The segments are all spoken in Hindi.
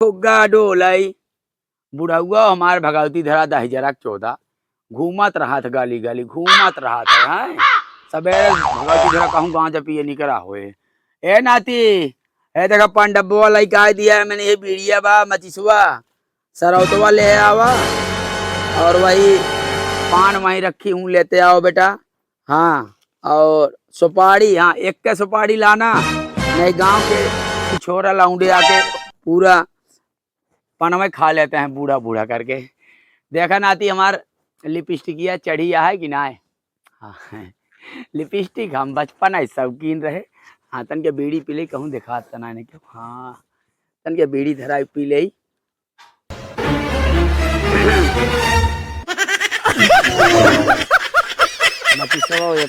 फुग्गा डोलाई बुढ़ाउआ हमार भगवती धरा 2014 घूमत रहा था गली गली घूमत रहा था हैं सबेरे भगवती धरा कहूँ गांजा पिए निकरा होए ए नाती ए देखा पंडबुआ लइका दिया है मैंने ये बीड़िया बा मचिसुआ सरौतवा ले आवा और वही पान वहीं रखी हूँ लेते आओ बेटा। हाँ और सुपारी, हाँ एक के सुपारी लाना नहीं गांव के छोरा लाउंडे आके पूरा पनवे खा लेते हैं बूढ़ा बूढ़ा करके। देखा नाती हमार लिपस्टिकिया चढ़ी है कि ना है। हाँ लिपस्टिक हम बचपन है शौकीन रहे। हाँ तन के बीड़ी पी ले कहूँ देखा तना ने क्यों। हाँ तन के बीड़ी धरा पी ले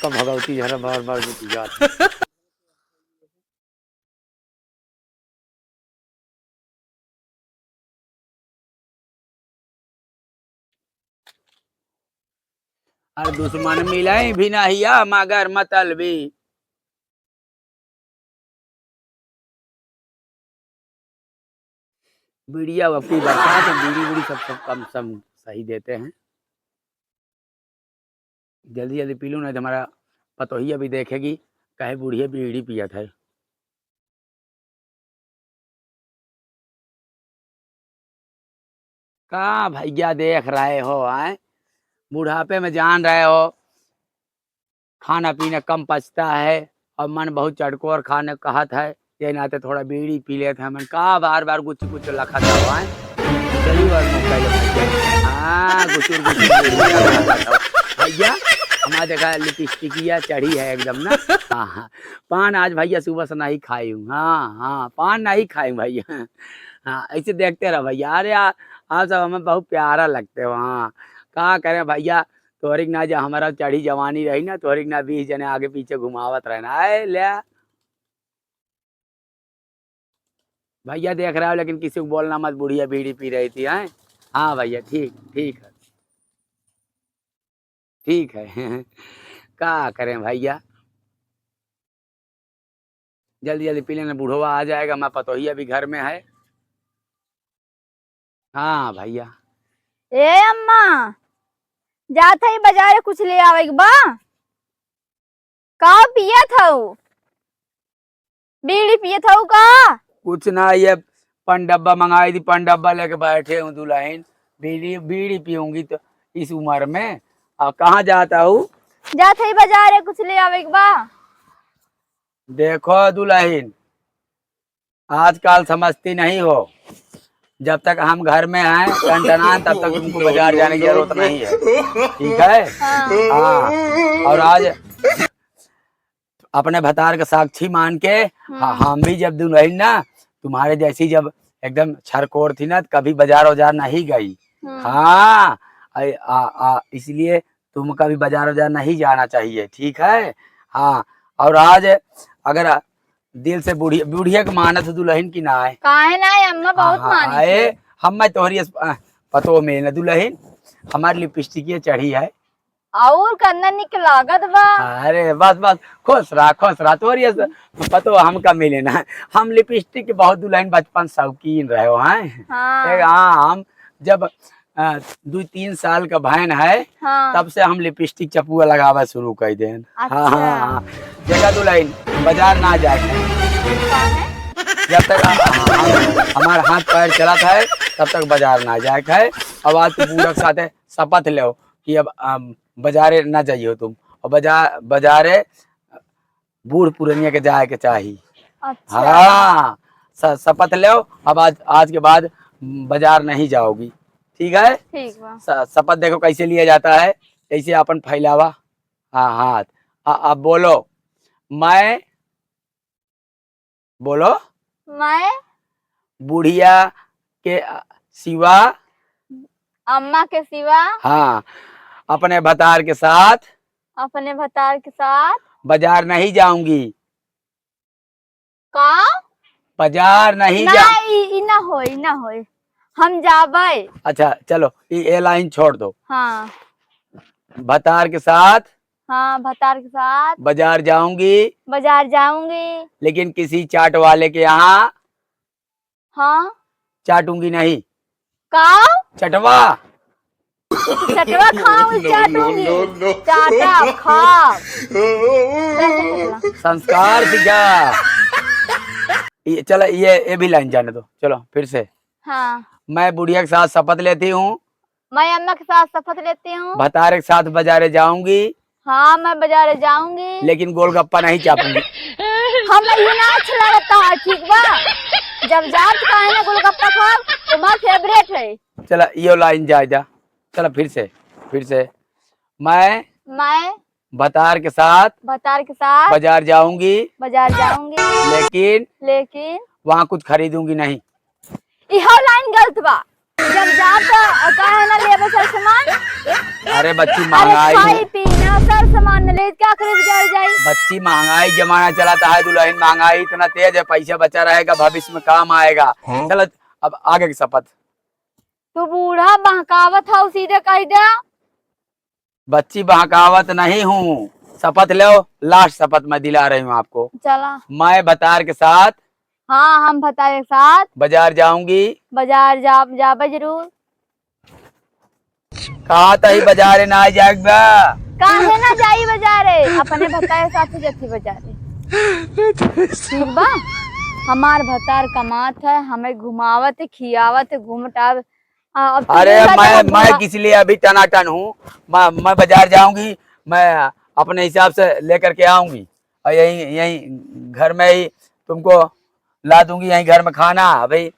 भगवती झरा बार बार अरे दुश्मन मिलाई भी नहीं मगर मतलबी बीड़िया अपनी बरसात है बीड़ी बीड़ी सब कम सम सही देते हैं। जल्दी जल्दी पी लूँ नहीं तो हमारा पतोहिया भी देखेगी कहे बूढ़िया बीड़ी पिया था। कहाँ भैया देख रहे हो आए बुढ़ापे में जान रहे हो खाना पीना कम पचता है और मन बहुत चटकोर खाने कहत है ये नाते थोड़ा बीड़ी पी लेते हैं मन कहा बार बार कुछ कुछ लखा था है चली बार हाँ गुचुर भैया हमारा देखा लिपस्टिकिया चढ़ी है एकदम ना। हाँ हाँ पान आज भैया सुबह से नहीं खाई हूँ। हाँ हाँ पान नहीं खाई भैया। हाँ ऐसे देखते रहो भैया। अरे आप सब हमें बहुत प्यारा लगते हो। हाँ कहा करें भैया तोहरिक ना जो हमारा चढ़ी जवानी रही ना तोहरिक ना 20 जने आगे पीछे घुमावत रहना है ले भैया देख रहा हो लेकिन किसी को बोलना मत बुढ़िया बीड़ी पी रही थी हैं। हाँ भैया ठीक ठीक है ठीक है। क्या करें भैया जल्दी जल्दी पी लेना बूढ़वा आ जाएगा मैं पतोहिया भी घर में है। हाँ भैया ए अम्मा जात है बाजार कुछ ले आवे बा का पिया था बीड़ी पिया था का कुछ ना ये पंडब्बा मंगाई थी पंडब्बा लेके बैठे हूँ दुल्हन बीड़ी बीड़ी पीऊंगी तो इस उम्र में अब कहाँ जाता हूँ जात है बाजार कुछ ले आवे बा। देखो दुल्हन आजकल समझती नहीं हो जब तक हम घर में हैं टनटनान तब तक तुमको बाजार जाने की जरूरत नहीं है ठीक है। हाँ और आज अपने भतार का साक्षी मान के हम भी जब दुल्हन ना तुम्हारे जैसी जब एकदम छरकोर थी ना कभी बाजार वजार नहीं गई। हाँ इसलिए तुम कभी बाजार वजार नहीं जाना चाहिए ठीक है। हाँ और आज अगर दिल से बुढ़िया के मानत दुल्हन की ना है काहे ना है अम्मा बहुत मानी हम मैं तोहरी पतो में न दुल्हन हमारी लिपस्टिक चढ़ी है और करना निक लागत बा। अरे बस बस खुश रहा तोहरी पतो हमका मिले ना हम लिपस्टिक के बहुत दुल्हन बचपन शौकीन रहे हो हैं। हाँ हम जब 2-3 साल का बहन है तब से हम लिपस्टिक चपुआ लगावा शुरू कर दे। हाँ हाँ जगह दुल्हन बाजार ना जाए जब तक हमारा हाथ पैर चला था तब तक बाजार ना जाए है। अब आज तू पूरा साथ शपथ लो कि अब बाजारे ना जाइए तुम और बाजारे बूढ़ पुरनिया के जाए के चाहिए। अच्छा। हाँ शपथ लो अब आज के बाद बाजार नहीं जाओगी ठीक है। ठीक शपथ देखो कैसे लिया जाता है कैसे अपन फैलावा। हाँ हाथ अब बोलो मैं बुढ़िया के सिवा अम्मा के सिवा हाँ अपने भतार के साथ बाजार नहीं जाऊंगी का बाजार नहीं ना होए हम जाबे। अच्छा चलो ये लाइन छोड़ दो। हाँ भतार के साथ बाजार जाऊंगी लेकिन किसी चाट वाले के यहाँ। हाँ चाटूंगी नहीं। खाओ, चटवा। चटवा खाऊंगी, चाटूंगी, चाटा खाओ। चला। संस्कार सीखा। चलो ये भी लाइन जाने दो। चलो फिर से। हाँ, मैं बुढ़िया के साथ शपथ लेती हूँ, मैं अम्मा के साथ शपथ लेती हूँ। भतारे के साथ बाजारे जाऊंगी, हाँ, मैं बाजार जाऊंगी, लेकिन गोलगप्पा नहीं चापूंगी। हमें ये ना अच्छा लगता है, ठीक बा। जब जात का है ना गोलगप्पा खाओ, तुम्हारा फेवरेट है। चलो ये लाइन जा। चलो फिर से। मैं भतार के साथ भतार के साथ बाजार जाऊंगी, लेकिन वहाँ कुछ खरीदूंगी नहीं। यह लाइन गलत बा। जब जात का है ना लेबे सर सामान, अरे बच्ची अरे महंगाई खाई पीना सर सामान ले क्या करे बाजार जाए। बच्ची महंगाई जमाना चलाता है, दुल्हन महंगाई इतना तेज है, पैसा बचा रहेगा, भविष्य में काम आएगा। चलो अब आगे की शपथ। तू बूढ़ा बहकावत है, सीधे कह दे। बच्ची बहकावत नहीं हूँ, शपथ लो। लास्ट शपथ मैं दिला रही हूँ आपको। चला। मैं भतार के साथ हाँ, हम भतार के साथ बाजार जाऊंगी। बाजार जाबे जरूर। कहा था ही बाजारे ना जाएगा। काहे ना जाई बाजारे, अपने भतार के साथ जथी बाजारे। ठीक बा। हमार भतार कमात है, हमें घुमावत खियावत घूमटाव। अरे मैं किस लिए अभी टनाटन हूँ। मैं बाजार जाऊंगी, मैं अपने हिसाब से लेकर के आऊंगी, और यही घर में ही तुमको ला दूंगी, यही घर में खाना भाई।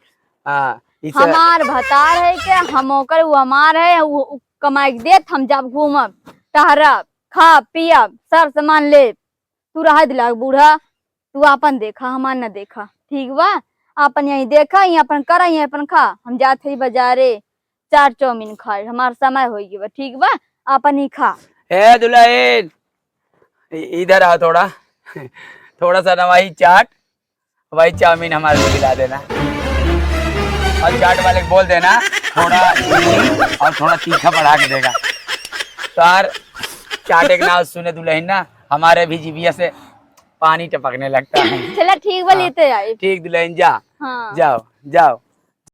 हमार भतार है के हम ओकर, वो हमार है, वो कमाई के देत, हम जब घूमब टहरब खा पियब सर सामान ले। तू रह दिला बूढ़ा, तू अपन देखा, हमार न देखा, ठीक बा। अपन यही देखा, यही अपन करा, यही अपन खा। हम जाते ही बाजारे चार चाउमीन खाए, हमार समय हो गया, ठीक बा। अपन ही खा। ए दुल्हन इधर आओ, थोड़ा सा ना वही चाट, वही चाउमीन हमारे को खिला देना, और चाट वाले को बोल देना थोड़ा और थोड़ा तीखा बढ़ा के देगा। तो यार चाटे के नाम सुने दुल्हन ना, हमारे भी जीभिया से पानी टपकने लगता है। चला ठीक बा, लेते आई। ठीक दुल्हन जा। हाँ। जाओ।